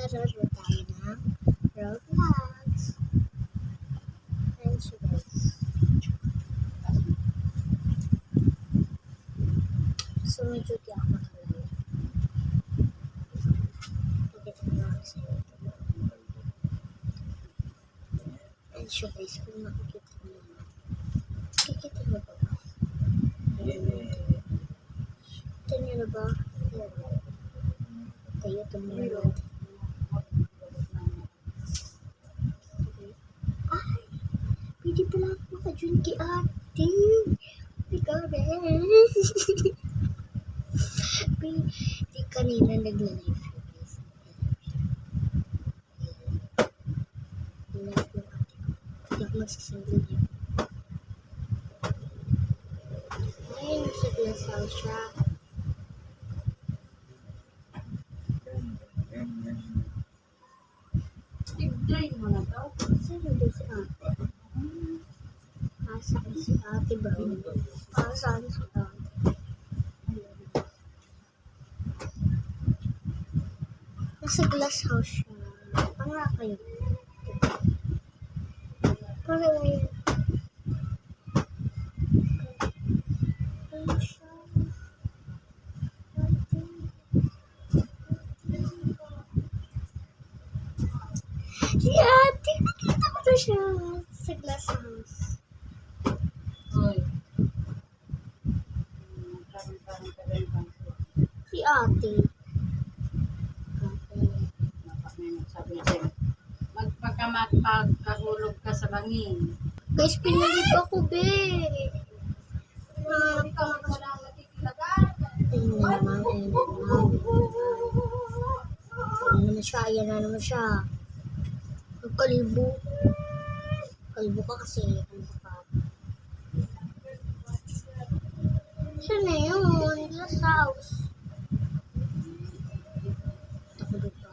maglalaro tayo ng Roblox. Ayan siya guys. So medyo di ako makalala. Pagkita na ako sa'yo. Ayan siya guys, kung makikita mo naman. Makikita mo ba? Ito niyo na ba? Tayo tumula natin. Ay! Pwede pala ako maka-join kay ate. Ikaw rin. Di kanina nagla-live siya guys. Live yung ate ko. Hindi ako magsasanggal yun. Ay, nasa glass house siya. I-join mo na to. Saan ba si ate? Saan si ate ba? Saan si ate? Nasa glass house siya. Panga kayo. Panga ngayon. Ano siya? Ate. Si ate! Nakita ko na siya. Sa glass house. Oy. Si ate. Sabi siya, magpagkahulog ka sa bangin. Guys, pinalip ako, be. Ayun na naman. Ayun na siya. Ayan na naman siya. Magkalibo. Kalbo ka kasi. Ano ka? Siya na yun. Glass house. Ako dito.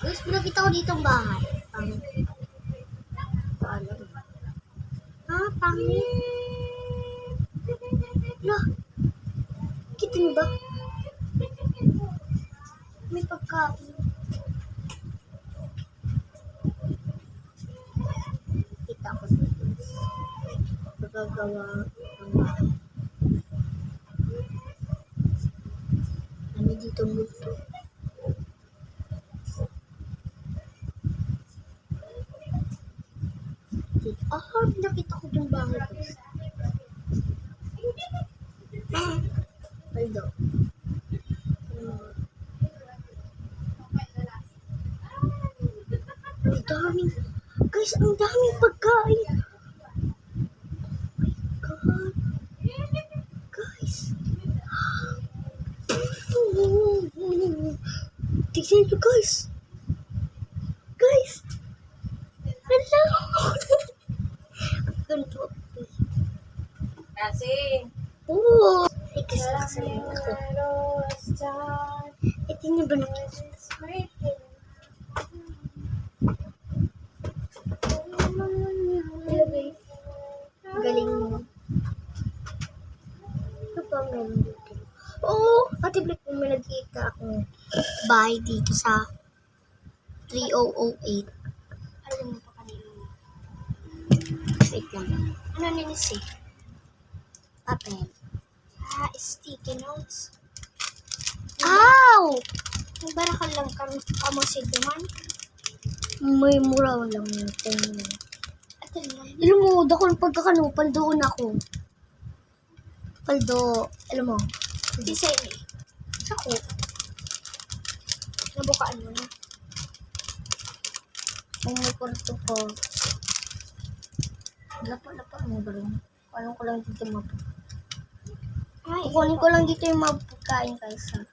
Guys, pinakita ko dito ang bahay. Pangit. Paano? Pangit. Lah. Kita niyo ba? May pagkain. Kita ko dito. Pagkagawa ng bahay. Ano dito multo? Nakita ko yung bahay guys. Paldo. Ang daming, guys, ang daming pagkain. Oh my God. Guys. Tignan nyo guys. Guys. Hello. Ganito. Kasi, Oo. Ay, kasi nakasalit ako. Ito niyo ba nakita? Hello guys. Galing mo. Ito pa meron dito. Oo. Ate Black, may nagkita akong bahay dito sa 3008. Alam mo pa kanina. Wait lang. Ano nilis eh? Papel. Sticky notes. Ow! May barakal lang kamusid naman. May mura lang ito. Alam mo, dako ng pagkakanupal doon ako. Paldo, alam mo. Design eh. Ako. Nabukaan mo na. Ang may kwarto ko. Lapa mo ba rin? Kukunin ko lang dito yung kukunin ko lang dito yung mga pagkain kaysa.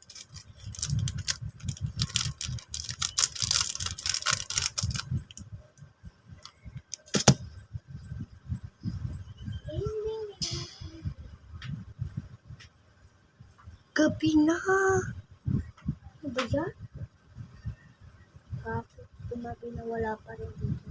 Gabi na. Ano ba yan? Bakit tumabi na wala pa rin dito?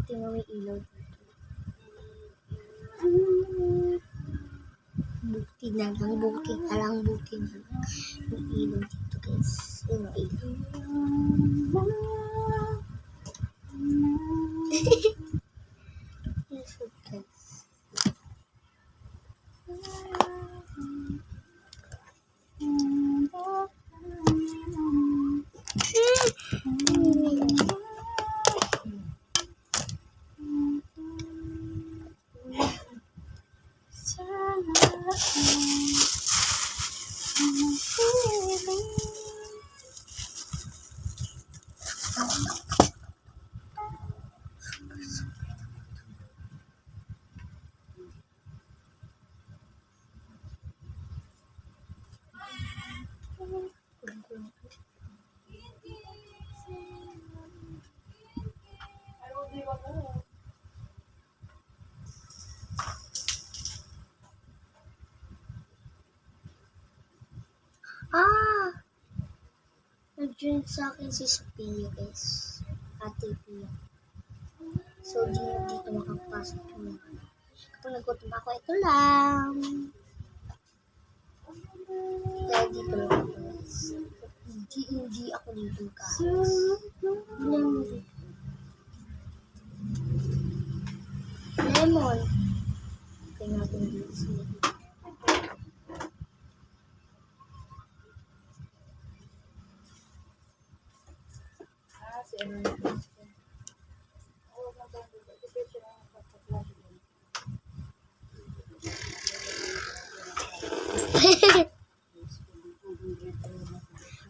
Tingnan mo yung ilaw dito. Buti na lang, buti na lang, buti na lang. Yung ilaw dito guys. Yung ilaw. Yes, guys. Nag-join sa akin si Sophia guys. Ate Pia. So, dito makapasok yung kapag nagutom ako, ito lang. Kaya dito lang ako guys. Hindi ako dito guys. Lemon. Okay natin dito sa dito.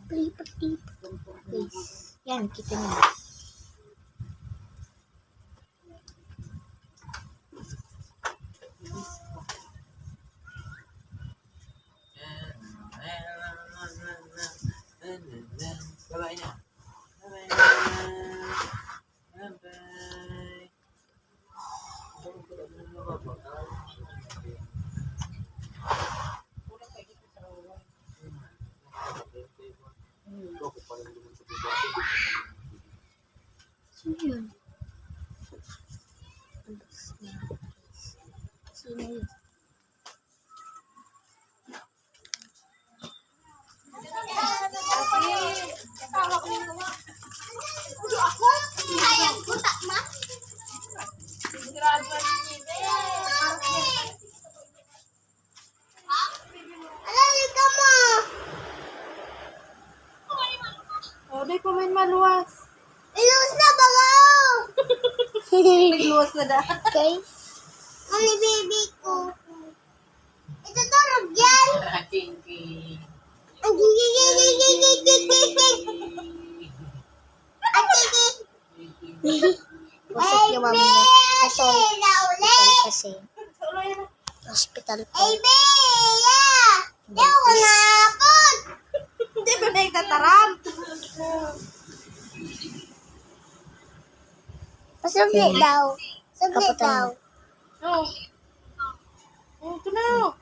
Palipat-lipat. Guys. Yan, kita niyo. Bye-bye na. Sino yun? Sino yun? Sayang ko, takma. Alali ka mo. Oh, di pa may maluwas. Ilus na bago. Nagluwas na da. Guys. Mami, baby ko. Ito turog yan. Kinky. Ang gigigigigigigigig. Ang gigig. Pusok yung mami niya. Kaso, hospital kasi. Hospital po. Ay, Bea! Di ako napot! Hindi ba na itataram? Pasugli daw. Sugli Kaputan. daw. Oh. Oh, ito na.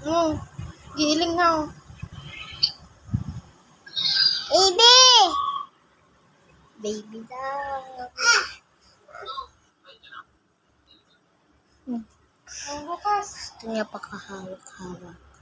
Oh. Giiling na. Baby! Baby daw. Ang bukas. Gusto niya pakahawak-hawak.